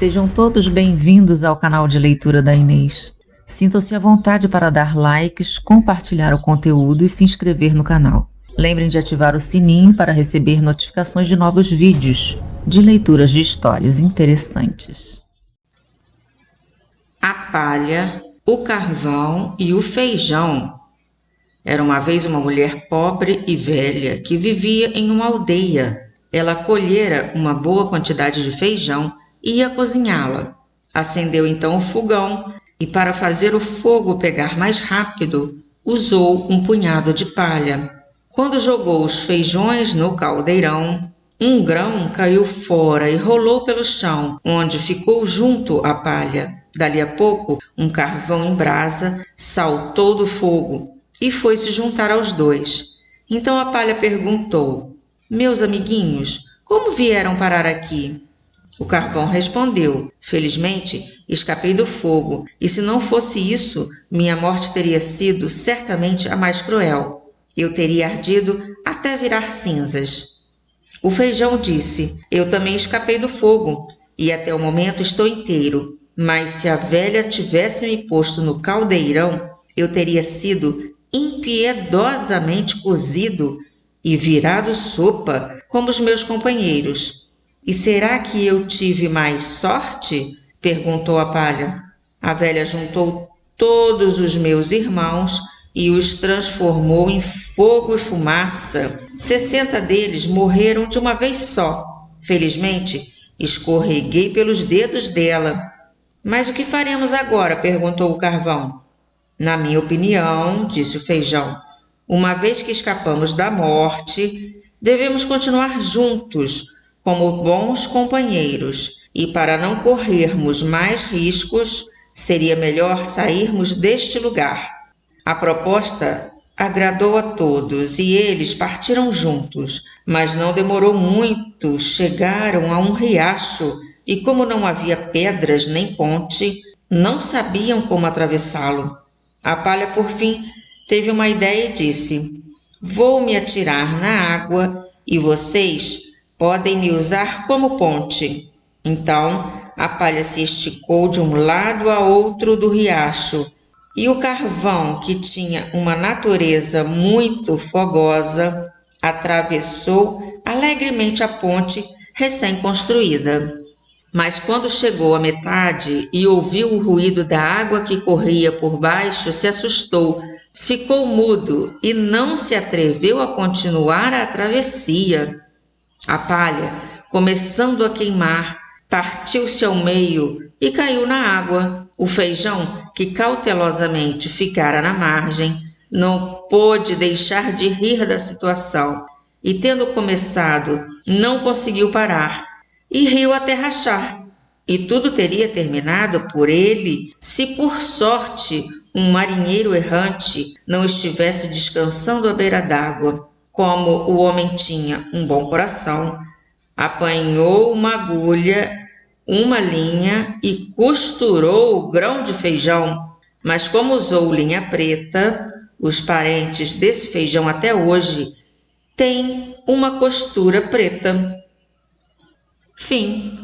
Sejam todos bem-vindos ao canal de leitura da Inês. Sintam-se à vontade para dar likes, compartilhar o conteúdo e se inscrever no canal. Lembrem de ativar o sininho para receber notificações de novos vídeos de leituras de histórias interessantes. A palha, o carvão e o feijão. Era uma vez uma mulher pobre e velha que vivia em uma aldeia. Ela colhera uma boa quantidade de feijão e ia cozinhá-la. Acendeu então o fogão e, para fazer o fogo pegar mais rápido, usou um punhado de palha. Quando jogou os feijões no caldeirão, um grão caiu fora e rolou pelo chão, onde ficou junto à palha. Dali a pouco, um carvão em brasa saltou do fogo e foi se juntar aos dois. Então a palha perguntou: "Meus amiguinhos, como vieram parar aqui?" O carvão respondeu: "Felizmente, escapei do fogo, e se não fosse isso, minha morte teria sido certamente a mais cruel. Eu teria ardido até virar cinzas." O feijão disse: "Eu também escapei do fogo, e até o momento estou inteiro, mas se a velha tivesse me posto no caldeirão, eu teria sido impiedosamente cozido e virado sopa como os meus companheiros." "E será que eu tive mais sorte?" perguntou a palha. "A velha juntou todos os meus irmãos e os transformou em fogo e fumaça. 60 deles morreram de uma vez só. Felizmente, escorreguei pelos dedos dela." "Mas o que faremos agora?" perguntou o carvão. "Na minha opinião", disse o feijão, "uma vez que escapamos da morte, devemos continuar juntos, como bons companheiros, e para não corrermos mais riscos, seria melhor sairmos deste lugar." A proposta agradou a todos e eles partiram juntos, mas não demorou muito, chegaram a um riacho e, como não havia pedras nem ponte, não sabiam como atravessá-lo. A palha, por fim, teve uma ideia e disse: "Vou me atirar na água e vocês podem me usar como ponte." Então a palha se esticou de um lado a outro do riacho, e o carvão, que tinha uma natureza muito fogosa, atravessou alegremente a ponte recém-construída. Mas quando chegou à metade e ouviu o ruído da água que corria por baixo, se assustou, ficou mudo e não se atreveu a continuar a travessia. A palha, começando a queimar, partiu-se ao meio e caiu na água. O feijão, que cautelosamente ficara na margem, não pôde deixar de rir da situação e, tendo começado, não conseguiu parar e riu até rachar. E tudo teria terminado por ele se, por sorte, um marinheiro errante não estivesse descansando à beira d'água. Como o homem tinha um bom coração, apanhou uma agulha, uma linha e costurou o grão de feijão. Mas como usou linha preta, os parentes desse feijão até hoje têm uma costura preta. Fim.